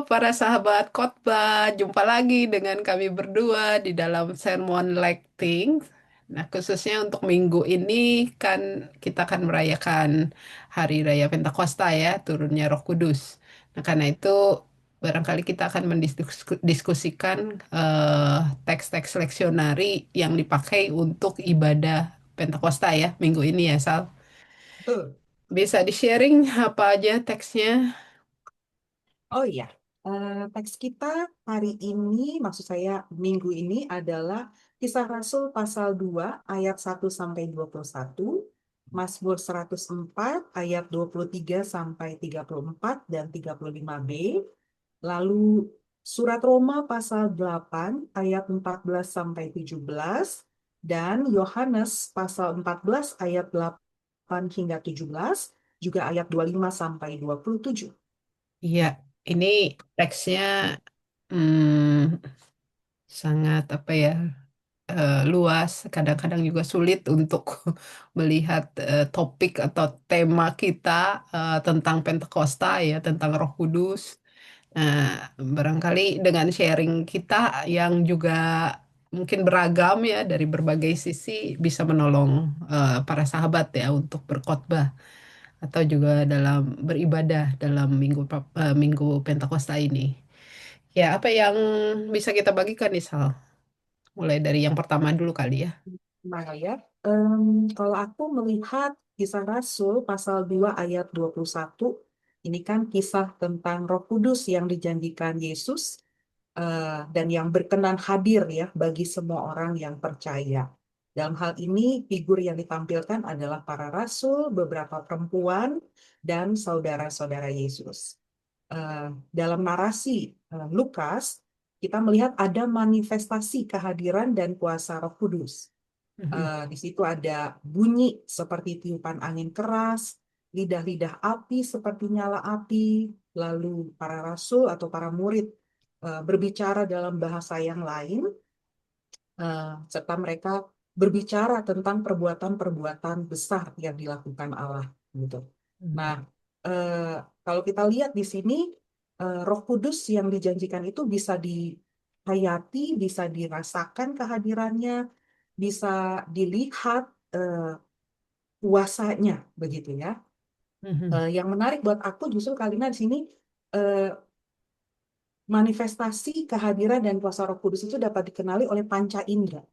para sahabat khotbah, jumpa lagi dengan kami berdua di dalam Sermon Lecting. Nah, khususnya untuk minggu ini kan kita akan merayakan Hari Raya Pentakosta ya, turunnya Roh Kudus. Nah, karena itu barangkali kita akan mendiskusikan teks-teks leksionari yang dipakai untuk ibadah Pentakosta ya, minggu ini ya, Sal. Betul. Bisa di-sharing apa aja teksnya? Oh iya, teks kita hari ini, maksud saya minggu ini adalah Kisah Rasul pasal 2 ayat 1 sampai 21, Mazmur 104 ayat 23 sampai 34 dan 35b, lalu Surat Roma pasal 8 ayat 14 sampai 17, dan Yohanes pasal 14 ayat 8 hingga 17, juga ayat 25 sampai 27. Iya, ini teksnya hmm, sangat apa ya luas. Kadang-kadang juga sulit untuk melihat topik atau tema kita tentang Pentakosta ya, tentang Roh Kudus. Nah, barangkali dengan sharing kita yang juga mungkin beragam ya dari berbagai sisi bisa menolong para sahabat ya untuk berkhotbah atau juga dalam beribadah dalam minggu Pentakosta ini. Ya, apa yang bisa kita bagikan nih, Sal? Mulai dari yang pertama dulu kali ya. Nah ya, kalau aku melihat kisah Rasul pasal 2 ayat 21, ini kan kisah tentang Roh Kudus yang dijanjikan Yesus dan yang berkenan hadir ya bagi semua orang yang percaya. Dalam hal ini, figur yang ditampilkan adalah para rasul, beberapa perempuan, dan saudara-saudara Yesus. Dalam narasi Lukas, kita melihat ada manifestasi kehadiran dan kuasa Roh Kudus. Mhm. Di situ ada bunyi seperti tiupan angin keras, lidah-lidah api seperti nyala api, lalu para rasul atau para murid berbicara dalam bahasa yang lain, serta mereka berbicara tentang perbuatan-perbuatan besar yang dilakukan Allah, gitu. Nah, Mhm. eh, kalau kita lihat di sini, Roh Kudus yang dijanjikan itu bisa dihayati, bisa dirasakan kehadirannya, bisa dilihat eh, kuasanya, begitu ya. Mhm. Yang menarik buat aku justru kalimat di sini, eh, manifestasi kehadiran dan kuasa Roh Kudus itu dapat dikenali oleh panca indera.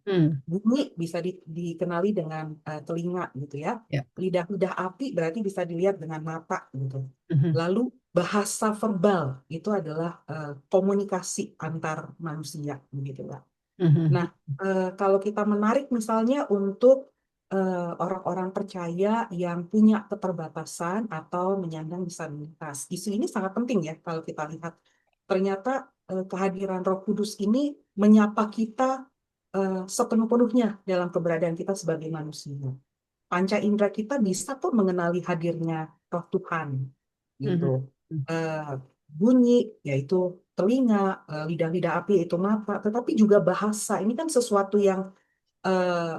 Hmm. Bunyi bisa dikenali dengan telinga gitu ya. Ya. Lidah-lidah api berarti bisa dilihat dengan mata gitu. Mhm. Lalu bahasa verbal itu adalah komunikasi antar manusia begitu ya. Nah, Mhm. kalau kita menarik misalnya untuk orang-orang percaya yang punya keterbatasan atau menyandang disabilitas, isu ini sangat penting ya kalau kita lihat. Ternyata kehadiran Roh Kudus ini menyapa kita sepenuh-penuhnya dalam keberadaan kita sebagai manusia. Panca indera kita bisa kok mengenali hadirnya Roh Tuhan, gitu. Mhm. Eh, Bunyi, yaitu telinga, lidah-lidah api, yaitu mata, tetapi juga bahasa. Ini kan sesuatu yang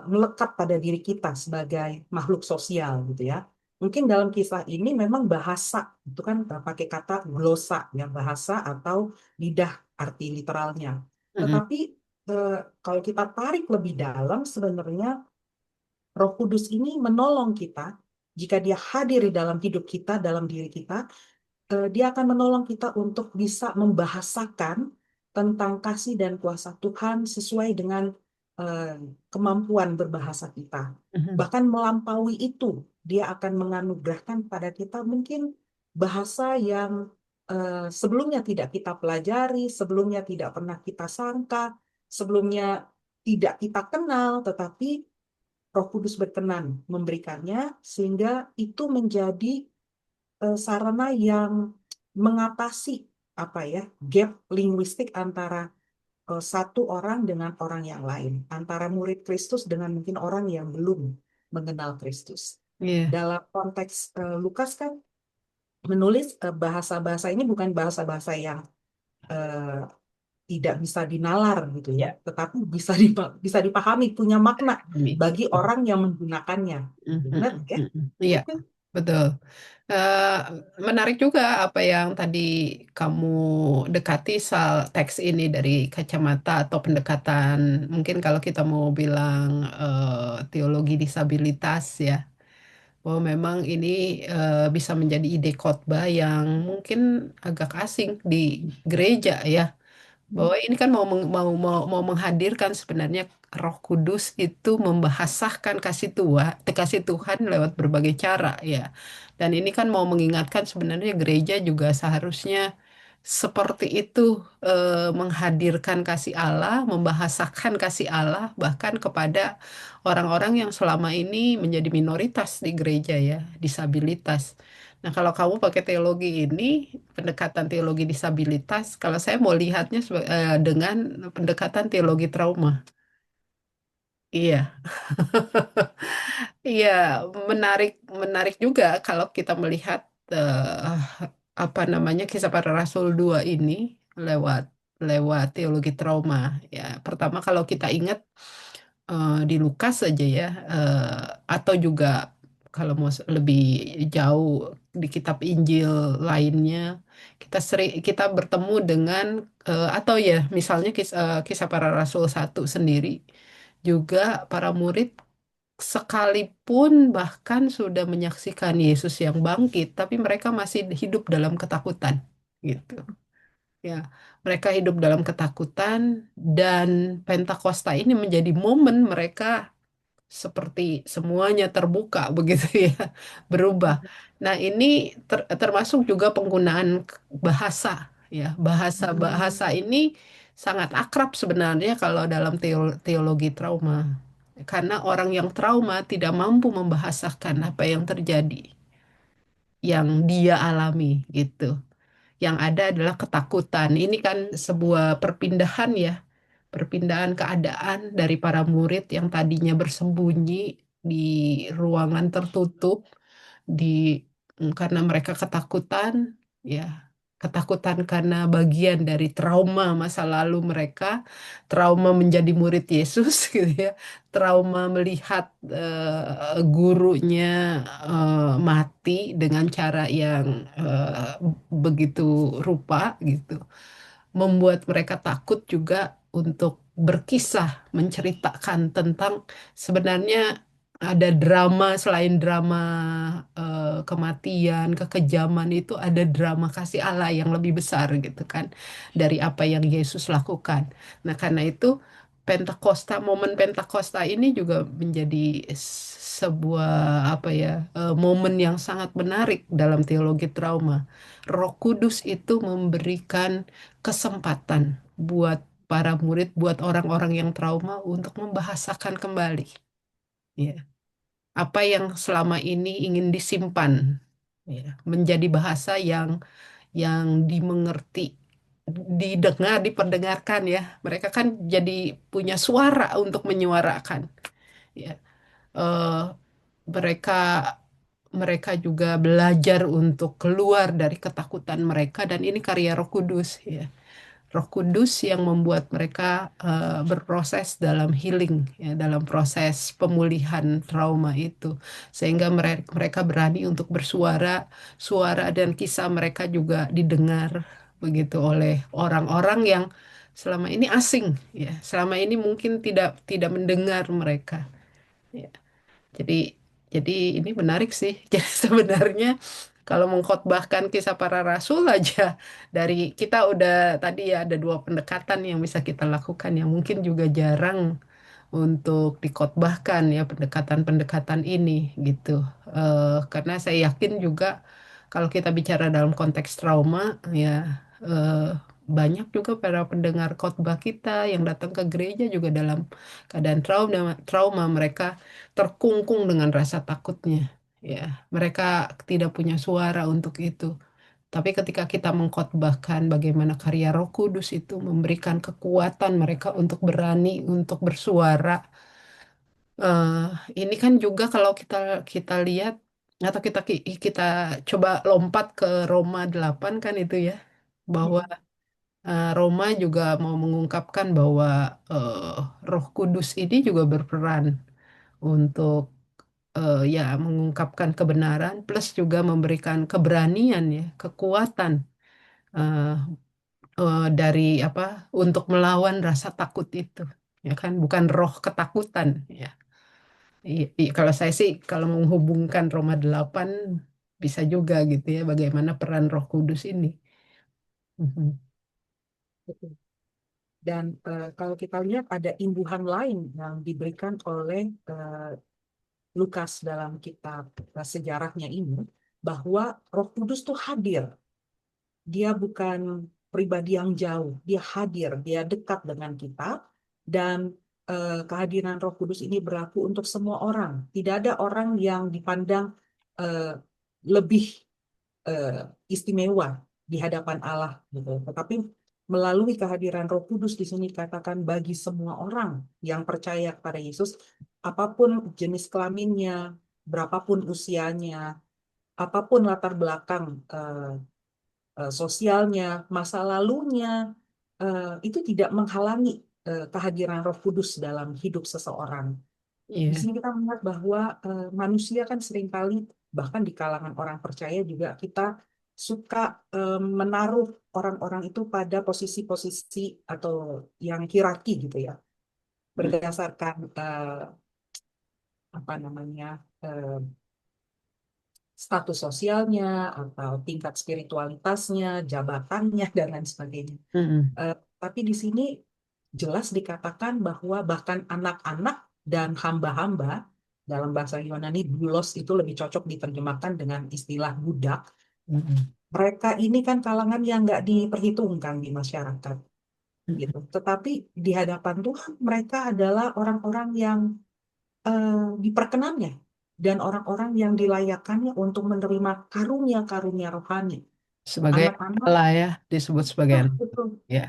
melekat pada diri kita sebagai makhluk sosial, gitu ya. Mungkin dalam kisah ini memang bahasa, itu kan pakai kata glosa, ya, bahasa atau lidah arti literalnya. Mhm. Tetapi eh, kalau kita tarik lebih dalam, sebenarnya Roh Kudus ini menolong kita jika dia hadir di dalam hidup kita, dalam diri kita, dia akan menolong kita untuk bisa membahasakan tentang kasih dan kuasa Tuhan sesuai dengan eh, kemampuan berbahasa kita. Mhm. Bahkan melampaui itu, dia akan menganugerahkan pada kita mungkin bahasa yang sebelumnya tidak kita pelajari, sebelumnya tidak pernah kita sangka, sebelumnya tidak kita kenal, tetapi Roh Kudus berkenan memberikannya sehingga itu menjadi sarana yang mengatasi apa ya gap linguistik antara satu orang dengan orang yang lain, antara murid Kristus dengan mungkin orang yang belum mengenal Kristus. Iya. Dalam konteks Lukas kan menulis bahasa-bahasa ini bukan bahasa-bahasa yang eh, tidak bisa dinalar gitu ya, Ya. tetapi bisa dipahami, punya makna Amin. bagi orang yang menggunakannya. Mhm. Benar ya? Mhm. Iya. betul. Eh, Menarik juga apa yang tadi kamu dekati soal teks ini dari kacamata atau pendekatan, mungkin kalau kita mau bilang teologi disabilitas ya, bahwa memang ini bisa menjadi ide khotbah yang mungkin agak asing di gereja ya, bahwa ini kan mau menghadirkan sebenarnya Roh Kudus itu membahasahkan kasih Tuhan lewat berbagai cara ya. Dan ini kan mau mengingatkan sebenarnya gereja juga seharusnya seperti itu, menghadirkan kasih Allah, membahasakan kasih Allah bahkan kepada orang-orang yang selama ini menjadi minoritas di gereja ya, disabilitas. Nah, kalau kamu pakai teologi ini, pendekatan teologi disabilitas, kalau saya mau lihatnya dengan pendekatan teologi trauma. Iya, iya, menarik, menarik juga kalau kita melihat apa namanya Kisah Para Rasul 2 ini lewat lewat teologi trauma. Ya, pertama kalau kita ingat di Lukas saja ya, atau juga kalau mau lebih jauh di kitab Injil lainnya, kita bertemu dengan atau ya misalnya kisah para Rasul 1 sendiri juga para murid sekalipun bahkan sudah menyaksikan Yesus yang bangkit, tapi mereka masih hidup dalam ketakutan gitu. Ya, mereka hidup dalam ketakutan dan Pentakosta ini menjadi momen mereka seperti semuanya terbuka begitu ya, berubah. Nah, ini termasuk juga penggunaan bahasa ya. Bahasa ini sangat akrab sebenarnya kalau dalam teologi trauma. Karena orang yang trauma tidak mampu membahasakan apa yang terjadi, yang dia alami gitu. Yang ada adalah ketakutan. Ini kan sebuah perpindahan ya, perpindahan keadaan dari para murid yang tadinya bersembunyi di ruangan tertutup di karena mereka ketakutan ya, ketakutan karena bagian dari trauma masa lalu mereka, trauma menjadi murid Yesus gitu ya, trauma melihat gurunya mati dengan cara yang begitu rupa gitu, membuat mereka takut juga untuk berkisah, menceritakan tentang sebenarnya ada drama selain drama kematian, kekejaman itu ada drama kasih Allah yang lebih besar gitu kan dari apa yang Yesus lakukan. Nah, karena itu momen Pentakosta ini juga menjadi sebuah apa ya, momen yang sangat menarik dalam teologi trauma. Roh Kudus itu memberikan kesempatan buat para murid, buat orang-orang yang trauma untuk membahasakan kembali, ya, apa yang selama ini ingin disimpan, ya, menjadi bahasa yang dimengerti, didengar, diperdengarkan ya. Mereka kan jadi punya suara untuk menyuarakan, ya. Eh, mereka mereka juga belajar untuk keluar dari ketakutan mereka dan ini karya Roh Kudus ya. Roh Kudus yang membuat mereka berproses dalam healing ya, dalam proses pemulihan trauma itu sehingga mereka berani untuk bersuara, suara dan kisah mereka juga didengar begitu oleh orang-orang yang selama ini asing ya, selama ini mungkin tidak tidak mendengar mereka. Ya. Jadi jadi ini menarik sih. Jadi sebenarnya kalau mengkhotbahkan kisah para rasul aja dari kita udah tadi ya ada dua pendekatan yang bisa kita lakukan yang mungkin juga jarang untuk dikhotbahkan ya pendekatan-pendekatan ini gitu. Karena saya yakin juga kalau kita bicara dalam konteks trauma ya, eh, banyak juga para pendengar khotbah kita yang datang ke gereja juga dalam keadaan trauma mereka terkungkung dengan rasa takutnya ya, mereka tidak punya suara untuk itu. Tapi ketika kita mengkhotbahkan bagaimana karya Roh Kudus itu memberikan kekuatan mereka untuk berani untuk bersuara. eh, ini kan juga kalau kita kita lihat atau kita coba lompat ke Roma 8 kan itu ya, bahwa Roma juga mau mengungkapkan bahwa eh, Roh Kudus ini juga berperan untuk ya mengungkapkan kebenaran plus juga memberikan keberanian ya, kekuatan eh, dari apa untuk melawan rasa takut itu. Ya kan, bukan roh ketakutan ya. Kalau saya sih kalau menghubungkan Roma 8 bisa juga gitu ya bagaimana peran Roh Kudus ini. Mhm. Betul. Dan kalau kita lihat ada imbuhan lain yang diberikan oleh Lukas dalam kitab sejarahnya ini, bahwa Roh Kudus tuh hadir. Dia bukan pribadi yang jauh, dia hadir, dia dekat dengan kita, dan kehadiran Roh Kudus ini berlaku untuk semua orang. Tidak ada orang yang dipandang eh, lebih eh, istimewa di hadapan Allah gitu. Tetapi melalui kehadiran Roh Kudus di sini katakan bagi semua orang yang percaya kepada Yesus, apapun jenis kelaminnya, berapapun usianya, apapun latar belakang sosialnya, masa lalunya, itu tidak menghalangi kehadiran Roh Kudus dalam hidup seseorang. Di Iya, sini kita melihat bahwa manusia kan seringkali, bahkan di kalangan orang percaya juga, kita suka menaruh orang-orang itu pada posisi-posisi atau yang hierarki gitu ya, mm, berdasarkan apa namanya, eh, status sosialnya atau tingkat spiritualitasnya, jabatannya dan lain sebagainya. mm, Eh, tapi di sini jelas dikatakan bahwa bahkan anak-anak dan hamba-hamba, dalam bahasa Yunani doulos itu lebih cocok diterjemahkan dengan istilah budak. mm, Mereka ini kan kalangan yang nggak diperhitungkan di masyarakat mm. gitu. Tetapi di hadapan Tuhan mereka adalah orang-orang yang eh, diperkenannya dan orang-orang yang dilayakannya untuk menerima karunia-karunia rohani. Sebagai Anak-anak, Allah ya disebut sebagai ah, anak. betul. Ya,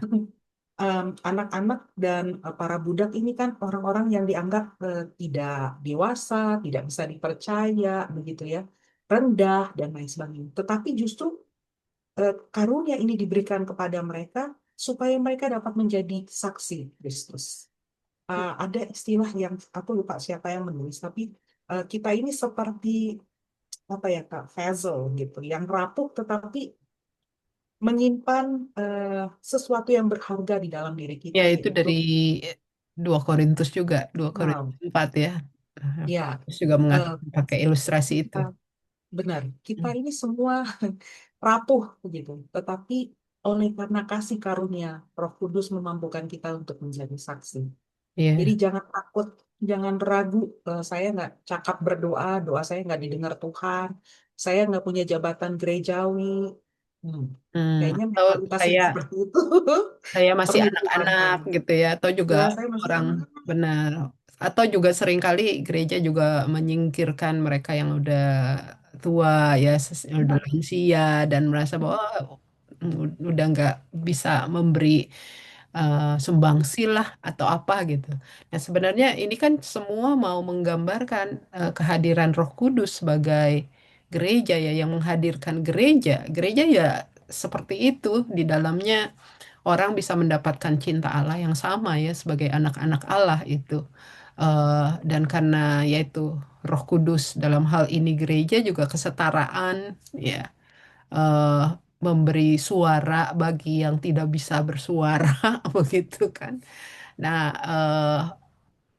Anak-anak dan para budak ini kan orang-orang yang dianggap tidak dewasa, tidak bisa dipercaya, begitu ya, rendah dan lain sebagainya. Tetapi justru karunia ini diberikan kepada mereka supaya mereka dapat menjadi saksi Kristus. Ada istilah yang aku lupa siapa yang menulis, tapi kita ini seperti apa ya Kak, vessel gitu, yang rapuh tetapi menyimpan sesuatu yang berharga di dalam diri ya kita, itu yaitu dari 2 Korintus juga, 2 Korintus 4 ya. Nah, ya, Paulus juga eh, mengatakan pakai ilustrasi itu. kita benar, kita Hmm. ini semua rapuh begitu. Tetapi oleh karena kasih karunia, Roh Kudus memampukan kita untuk menjadi saksi. Jadi Iya. jangan takut, jangan ragu. Saya nggak cakap berdoa, doa saya nggak didengar Tuhan. Saya nggak punya jabatan gerejawi. Hmm, Kayaknya Atau mentalitas yang saya seperti itu saya masih perlu anak-anak dikurangi. gitu ya, atau juga Ya, saya masih orang anak. benar, atau juga seringkali gereja juga menyingkirkan mereka yang udah tua ya, yang udah Benar. lansia dan merasa bahwa "Oh, udah nggak bisa memberi sumbangsi lah atau apa gitu." Nah sebenarnya ini kan semua mau menggambarkan kehadiran Roh Kudus sebagai gereja ya, yang menghadirkan gereja. Gereja ya seperti itu, di dalamnya orang bisa mendapatkan cinta Allah yang sama ya sebagai anak-anak Allah itu. Dan karena yaitu Roh Kudus dalam hal ini gereja juga kesetaraan ya, eh, memberi suara bagi yang tidak bisa bersuara begitu kan. Nah,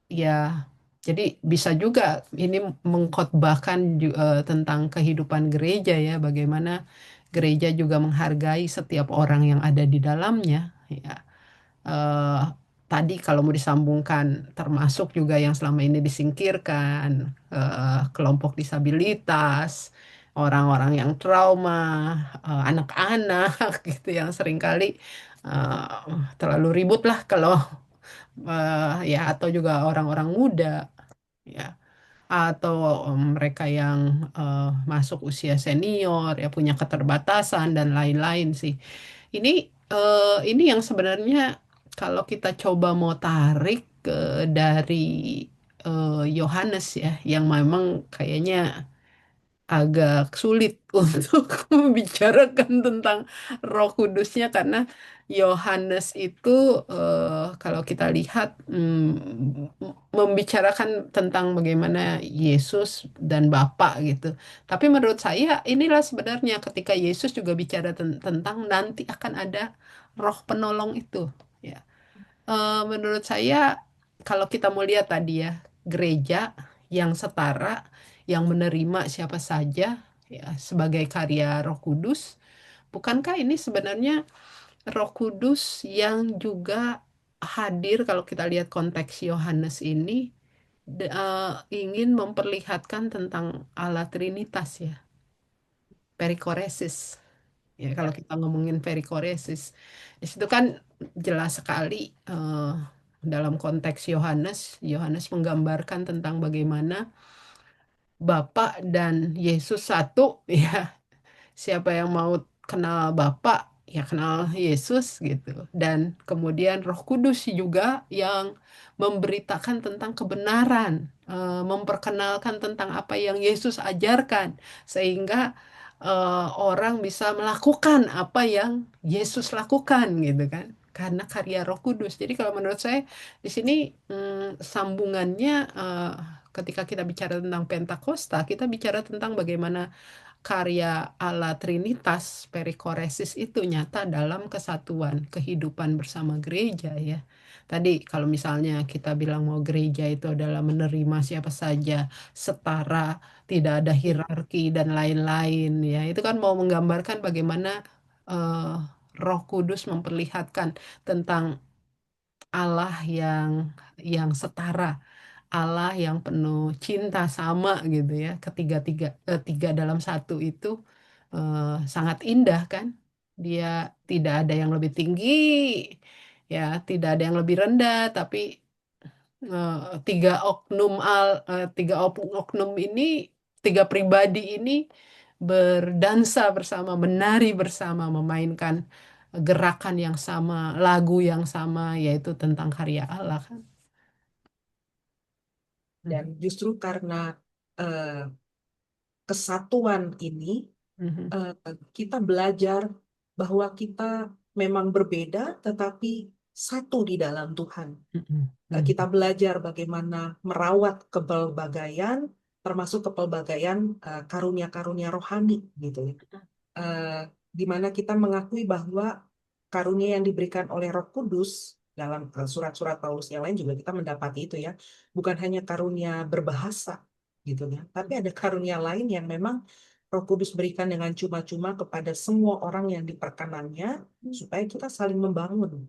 ya jadi bisa juga ini mengkhotbahkan tentang kehidupan gereja ya, bagaimana gereja juga menghargai setiap orang yang ada di dalamnya ya. eh, Tadi kalau mau disambungkan termasuk juga yang selama ini disingkirkan, kelompok disabilitas, orang-orang yang trauma, anak-anak gitu yang seringkali terlalu ribut lah kalau ya, atau juga orang-orang muda ya, atau mereka yang masuk usia senior ya, punya keterbatasan dan lain-lain sih. Ini ini yang sebenarnya kalau kita coba mau tarik dari Yohanes ya, yang memang kayaknya agak sulit untuk membicarakan tentang Roh Kudusnya karena Yohanes itu kalau kita lihat membicarakan tentang bagaimana Yesus dan Bapa gitu. Tapi menurut saya inilah sebenarnya ketika Yesus juga bicara tentang nanti akan ada Roh Penolong itu. Ya. Menurut saya, kalau kita mau lihat tadi ya, gereja yang setara, yang menerima siapa saja ya sebagai karya Roh Kudus, bukankah ini sebenarnya Roh Kudus yang juga hadir kalau kita lihat konteks Yohanes ini ingin memperlihatkan tentang Allah Trinitas ya, perikoresis. Ya, kalau kita ngomongin perikoresis, di situ kan jelas sekali dalam konteks Yohanes, Yohanes menggambarkan tentang bagaimana Bapa dan Yesus satu, ya. Siapa yang mau kenal Bapa, ya kenal Yesus gitu. Dan kemudian Roh Kudus juga yang memberitakan tentang kebenaran, memperkenalkan tentang apa yang Yesus ajarkan, sehingga orang bisa melakukan apa yang Yesus lakukan gitu kan. Karena karya Roh Kudus. Jadi kalau menurut saya di sini sambungannya ketika kita bicara tentang Pentakosta, kita bicara tentang bagaimana karya Allah Trinitas perikoresis itu nyata dalam kesatuan kehidupan bersama gereja ya. Tadi kalau misalnya kita bilang mau gereja itu adalah menerima siapa saja, setara, tidak ada hierarki dan lain-lain ya. Itu kan mau menggambarkan bagaimana eh, Roh Kudus memperlihatkan tentang Allah yang setara, Allah yang penuh cinta sama gitu ya, tiga dalam satu itu eh, sangat indah kan. Dia tidak ada yang lebih tinggi, ya, tidak ada yang lebih rendah, tapi eh, oknum ini, tiga pribadi ini berdansa bersama, menari bersama, memainkan gerakan yang sama, lagu yang sama, yaitu tentang karya Allah kan. Dan Mhm, justru karena eh, kesatuan ini, mhm, eh, kita belajar bahwa kita memang berbeda, tetapi satu di dalam Tuhan. mhm, Kita mhm, belajar bagaimana merawat kepelbagaian, termasuk kepelbagaian karunia-karunia rohani, gitu ya. eh, di mana kita mengakui bahwa karunia yang diberikan oleh Roh Kudus dalam surat-surat Paulus yang lain juga kita mendapati itu ya, bukan hanya karunia berbahasa gitu ya, tapi ada karunia lain yang memang Roh Kudus berikan dengan cuma-cuma kepada semua orang yang diperkenannya supaya kita saling membangun.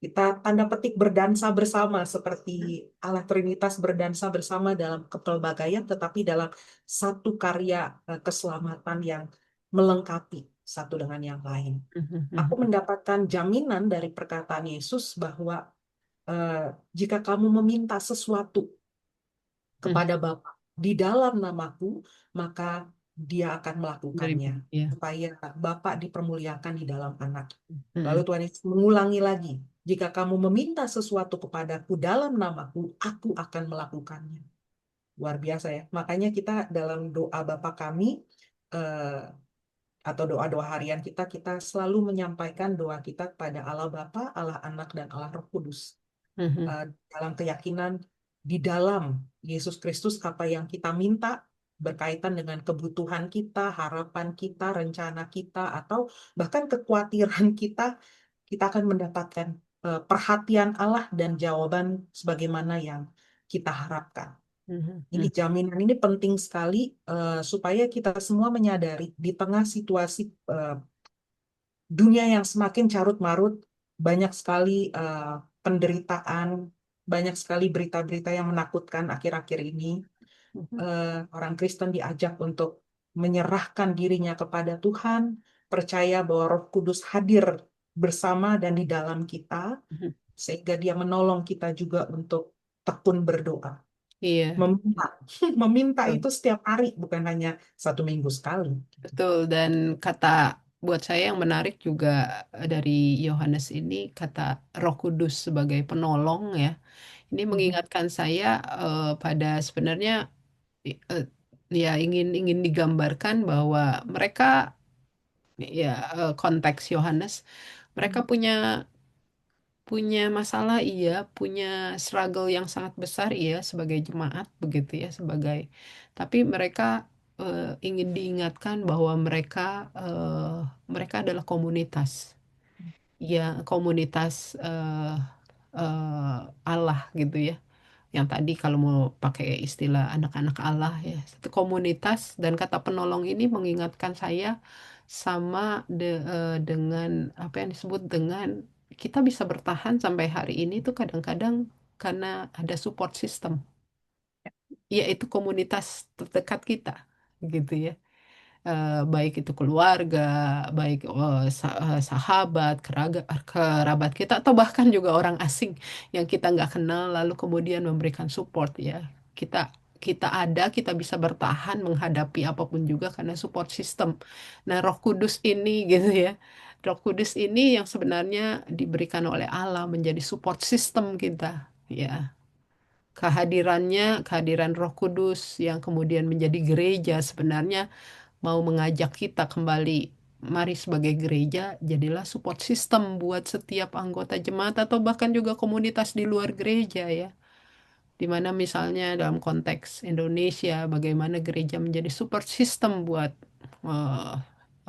Kita tanda petik berdansa bersama seperti Allah Trinitas berdansa bersama dalam kepelbagaian tetapi dalam satu karya keselamatan yang melengkapi satu dengan yang lain. mhm, Aku mhm, mendapatkan jaminan dari perkataan Yesus bahwa eh, jika kamu meminta sesuatu mhm. kepada Bapa di dalam namaku, maka Dia akan Dari melakukannya ya. supaya Bapa dipermuliakan di dalam anak. Lalu Mhm, Tuhan Yesus mengulangi lagi, jika kamu meminta sesuatu kepadaku dalam namaku, aku akan melakukannya. Luar biasa ya. Makanya kita dalam doa Bapa kami eh, atau doa-doa harian kita, kita selalu menyampaikan doa kita kepada Allah Bapa, Allah Anak, dan Allah Roh Kudus. mhm, Dalam keyakinan di dalam Yesus Kristus apa yang kita minta berkaitan dengan kebutuhan kita, harapan kita, rencana kita, atau bahkan kekhawatiran kita, kita akan mendapatkan perhatian Allah dan jawaban sebagaimana yang kita harapkan. mhm, Ini mhm, jaminan ini penting sekali supaya kita semua menyadari di tengah situasi dunia yang semakin carut marut, banyak sekali penderitaan, banyak sekali berita-berita yang menakutkan akhir-akhir ini. mhm, Orang Kristen diajak untuk menyerahkan dirinya kepada Tuhan, percaya bahwa Roh Kudus hadir bersama dan di dalam kita, mhm. sehingga Dia menolong kita juga untuk tekun berdoa, Iya, meminta, meminta betul. itu setiap hari, bukan hanya satu minggu sekali. Betul. Dan kata buat saya yang menarik juga dari Yohanes ini kata Roh Kudus sebagai penolong ya. Ini Mhm. mengingatkan saya pada sebenarnya ya ingin ingin digambarkan bahwa mereka ya konteks Yohanes mereka Hmm. punya punya masalah iya, punya struggle yang sangat besar iya sebagai jemaat begitu ya sebagai tapi mereka ingin diingatkan bahwa mereka adalah komunitas. Ya, komunitas Allah gitu ya. Yang tadi kalau mau pakai istilah anak-anak Allah ya, satu komunitas dan kata penolong ini mengingatkan saya sama dengan apa yang disebut dengan kita bisa bertahan sampai hari ini tuh kadang-kadang karena ada support system, yaitu komunitas terdekat kita gitu ya. Baik itu keluarga, baik sahabat, kerabat kita, atau bahkan juga orang asing yang kita nggak kenal, lalu kemudian memberikan support ya. Kita kita ada, kita bisa bertahan menghadapi apapun juga karena support system. Nah, Roh Kudus ini gitu ya. Roh Kudus ini yang sebenarnya diberikan oleh Allah menjadi support system kita. Ya, kehadiran Roh Kudus yang kemudian menjadi gereja sebenarnya mau mengajak kita kembali, mari sebagai gereja, jadilah support system buat setiap anggota jemaat atau bahkan juga komunitas di luar gereja ya. Di mana misalnya dalam konteks Indonesia, bagaimana gereja menjadi support system buat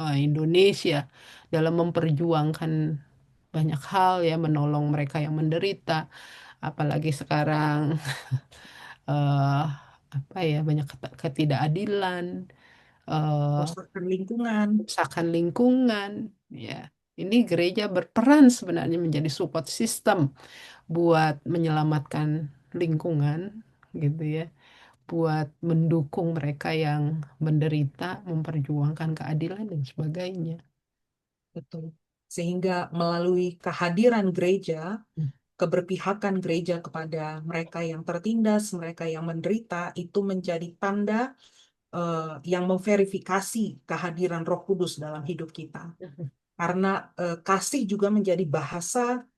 eh, Indonesia dalam memperjuangkan banyak hal ya, menolong mereka yang menderita, apalagi sekarang eh, apa ya banyak ketidakadilan, eh, Kerusakan lingkungan. kerusakan lingkungan ya. Ini gereja berperan sebenarnya menjadi support system buat menyelamatkan lingkungan gitu ya, buat mendukung mereka yang menderita, memperjuangkan keadilan dan sebagainya. Betul. Sehingga melalui kehadiran gereja, Hmm. keberpihakan gereja kepada mereka yang tertindas, mereka yang menderita, itu menjadi tanda yang memverifikasi kehadiran Roh Kudus dalam hidup kita. Karena kasih juga menjadi bahasa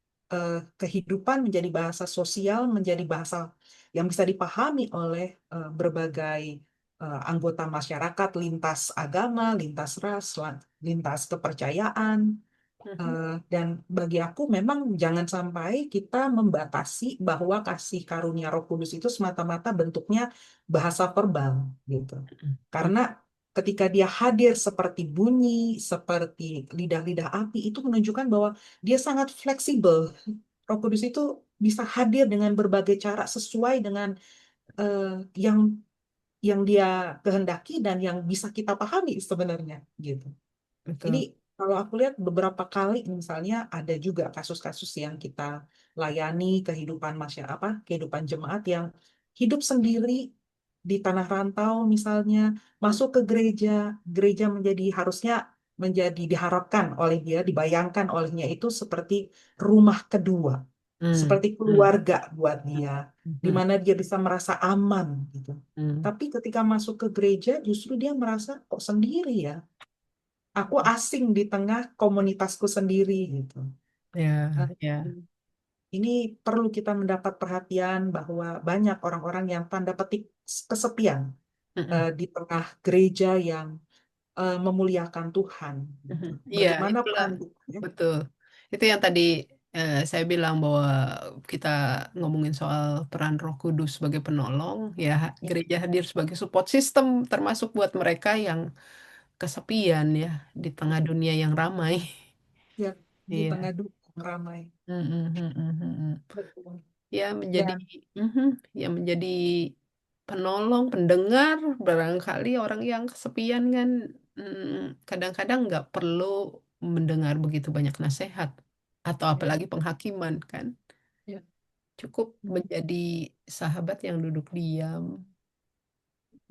kehidupan, menjadi bahasa sosial, menjadi bahasa yang bisa dipahami oleh berbagai anggota masyarakat, lintas agama, lintas ras, lintas kepercayaan. Mhm. Dan bagi aku memang jangan sampai kita membatasi bahwa kasih karunia Roh Kudus itu semata-mata bentuknya bahasa verbal gitu. Mhm. Karena ketika dia hadir seperti bunyi, seperti lidah-lidah api itu menunjukkan bahwa dia sangat fleksibel. Roh Kudus itu bisa hadir dengan berbagai cara sesuai dengan eh, yang dia kehendaki dan yang bisa kita pahami sebenarnya gitu. Ini Betul. kalau aku lihat beberapa kali misalnya ada juga kasus-kasus yang kita layani kehidupan masyarakat apa kehidupan jemaat yang hidup sendiri di tanah rantau misalnya Hmm. masuk ke gereja, gereja menjadi harusnya menjadi diharapkan oleh dia, dibayangkan olehnya itu seperti rumah kedua, Hmm. seperti Hmm. keluarga buat dia, di Hmm. mana dia bisa merasa aman gitu. Hmm. Tapi ketika masuk ke gereja justru dia merasa kok sendiri ya. Aku asing di tengah komunitasku sendiri gitu. Nah, Ya, ya. ini perlu kita mendapat perhatian bahwa banyak orang-orang yang tanda petik kesepian Mhm. di tengah gereja yang memuliakan Tuhan gitu. Mhm. Iya, Bagaimana itulah peran kita ya? betul. Itu yang tadi saya bilang bahwa kita ngomongin soal peran Roh Kudus sebagai penolong, ya Ya, gereja hadir sebagai support system, termasuk buat mereka yang kesepian ya di tengah dunia yang ramai. ya, di tengah Iya. duka ramai. Mhm, mhm, mhm. Betul. Ya menjadi, Dan mhm, ya menjadi penolong, pendengar, barangkali orang yang kesepian kan kadang-kadang nggak perlu mendengar begitu banyak nasihat atau ya, apalagi penghakiman kan. ya, Cukup menjadi sahabat yang duduk diam,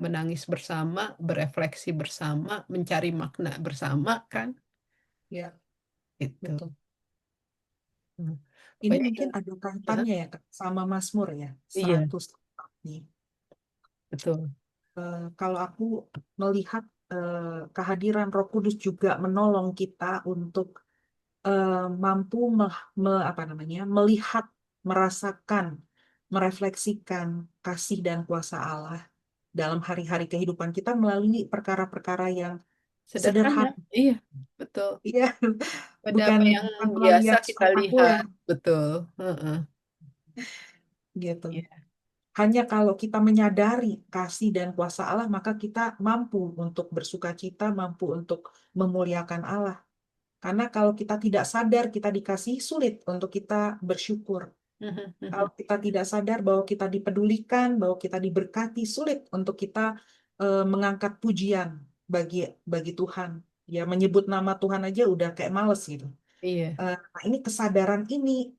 menangis bersama, berefleksi bersama, mencari makna bersama kan. ya, Itu. betul. Hmm. Ini Pokoknya mungkin ada ya, kaitannya ya Kak, sama Mazmur ya, iya 100 nih. betul. Kalau aku melihat kehadiran Roh Kudus juga menolong kita untuk mampu apa namanya melihat, merasakan, merefleksikan kasih dan kuasa Allah dalam hari-hari kehidupan kita melalui perkara-perkara yang Sederhana, sederhana. iya, betul. Iya, Pada bukan apa yang bukan hal biasa yang kita spektakuler lihat, betul. Heeh. gitu. Iya. Hanya kalau kita menyadari kasih dan kuasa Allah, maka kita mampu untuk bersuka cita, mampu untuk memuliakan Allah. Karena kalau kita tidak sadar kita dikasih, sulit untuk kita bersyukur. Mhm, Kalau mhm. kita tidak sadar bahwa kita dipedulikan, bahwa kita diberkati, sulit untuk kita mengangkat pujian bagi bagi Tuhan. Ya menyebut nama Tuhan aja udah kayak males gitu. Iya. Nah, ini kesadaran ini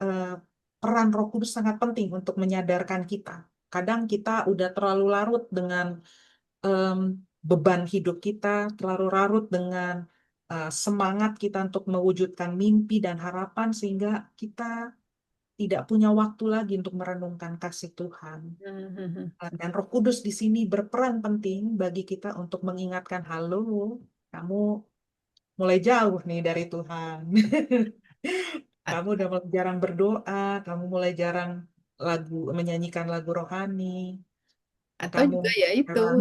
peran Roh Kudus sangat penting untuk menyadarkan kita. Kadang kita udah terlalu larut dengan em, beban hidup kita, terlalu larut dengan semangat kita untuk mewujudkan mimpi dan harapan sehingga kita tidak punya waktu lagi untuk merenungkan kasih Tuhan. Mhm, mhm. Dan Roh Kudus di sini berperan penting bagi kita untuk mengingatkan, halo, kamu mulai jauh nih dari Tuhan. A- Kamu udah mulai jarang berdoa, kamu mulai jarang menyanyikan lagu rohani, Atau kamu juga ya itu, jarang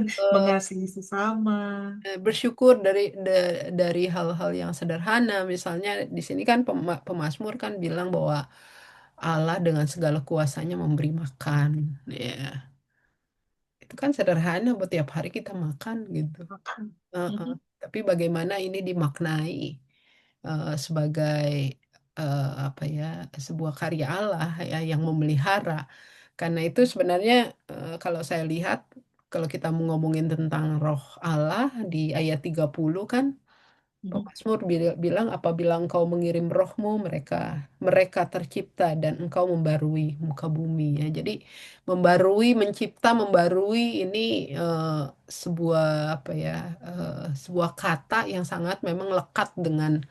eh, mengasihi sesama. bersyukur dari hal-hal yang sederhana. Misalnya di sini kan pemazmur kan bilang bahwa Allah dengan segala kuasanya memberi makan. Ya, itu kan sederhana buat tiap hari kita makan gitu. Heeh. Mhm. Tapi bagaimana ini dimaknai sebagai apa ya, sebuah karya Allah ya yang memelihara. Karena itu sebenarnya kalau saya lihat, kalau kita mau ngomongin tentang roh Allah di ayat 30 kan, Mhm. Pemazmur bilang apabila engkau mengirim rohmu, mereka mereka tercipta dan engkau membarui muka bumi ya. Jadi membarui, mencipta, membarui ini eh, sebuah apa ya, sebuah kata yang sangat memang lekat dengan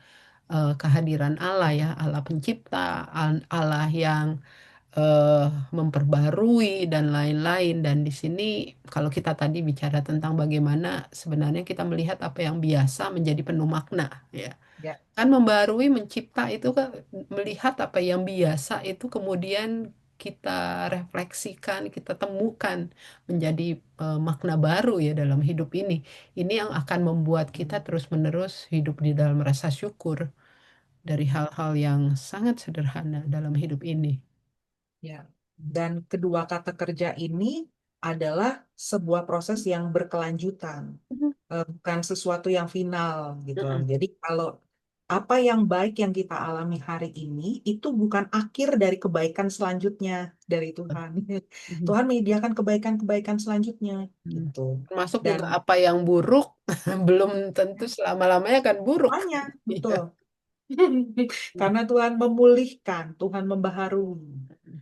kehadiran Allah ya, Allah pencipta, Allah yang eh, memperbarui dan lain-lain. Dan di sini kalau kita tadi bicara tentang bagaimana sebenarnya kita melihat apa yang biasa menjadi penuh makna ya. Ya, Kan membarui, mencipta itu kan melihat apa yang biasa itu kemudian kita refleksikan, kita temukan menjadi makna baru ya dalam hidup ini. Ini yang akan membuat kita terus-menerus hidup di dalam rasa syukur dari hal-hal yang sangat sederhana dalam hidup ini. ya. Dan kedua kata kerja ini adalah sebuah proses yang berkelanjutan, Mhm. bukan sesuatu yang final gitu. Mhm. Jadi kalau apa yang baik yang kita alami hari ini itu bukan akhir dari kebaikan selanjutnya dari Tuhan. Mhm. Tuhan menyediakan kebaikan-kebaikan selanjutnya Hmm. gitu. Termasuk Dan juga apa yang buruk belum tentu selama-lamanya kan buruk. semuanya Iya. betul. Karena Tuhan memulihkan, Tuhan membaharui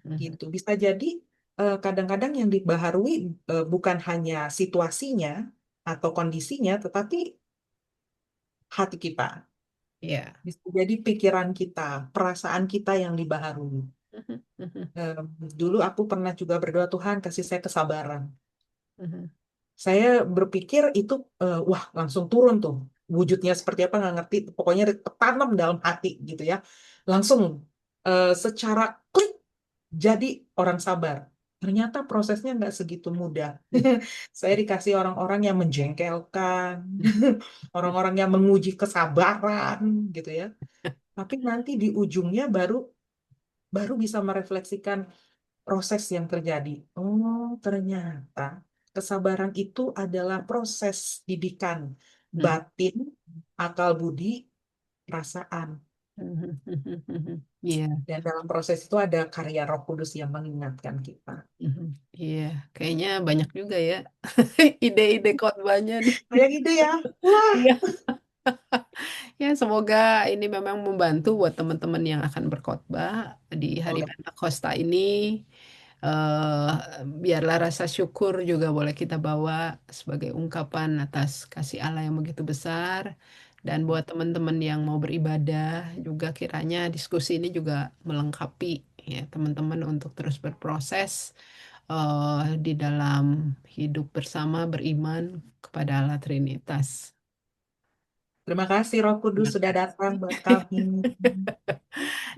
Mhm. gitu. Bisa jadi kadang-kadang yang dibaharui bukan hanya situasinya atau kondisinya, tetapi hati kita. Iya. Bisa jadi pikiran kita, perasaan kita yang dibaharui. Mhm. Mhm. Eh, Dulu aku pernah juga berdoa, Tuhan kasih saya kesabaran. Mhm. Saya berpikir itu, wah langsung turun tuh. Wujudnya seperti apa nggak ngerti. Pokoknya tertanam dalam hati gitu ya. Langsung secara klik jadi orang sabar. Ternyata prosesnya nggak segitu mudah. Saya dikasih orang-orang yang menjengkelkan, orang-orang yang menguji kesabaran gitu ya. Tapi nanti di ujungnya baru baru bisa merefleksikan proses yang terjadi. Oh, ternyata kesabaran itu adalah proses didikan Mhm. batin, akal budi, perasaan. Mhm. Mhm. Mhm. Iya. Dan dalam proses itu ada karya Roh Kudus yang mengingatkan kita. Mhm. Iya. Kayaknya banyak juga ya ide-ide khotbahnya nih. Kayak gitu ya. Wah, Iya. Ya, semoga ini memang membantu buat teman-teman yang akan berkhotbah di hari boleh. Pentakosta ini. eh Biarlah rasa syukur juga boleh kita bawa sebagai ungkapan atas kasih Allah yang begitu besar. Dan buat teman-teman yang mau beribadah juga kiranya diskusi ini juga melengkapi ya teman-teman untuk terus berproses di dalam hidup bersama beriman kepada Allah Trinitas. Terima kasih Roh Kudus Terima sudah datang kasih. buat kami.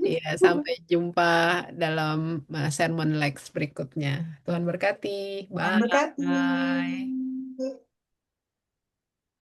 Iya, Ya, sampai jumpa dalam sermon Lex berikutnya. Tuhan berkati. Tuhan berkati. Bye.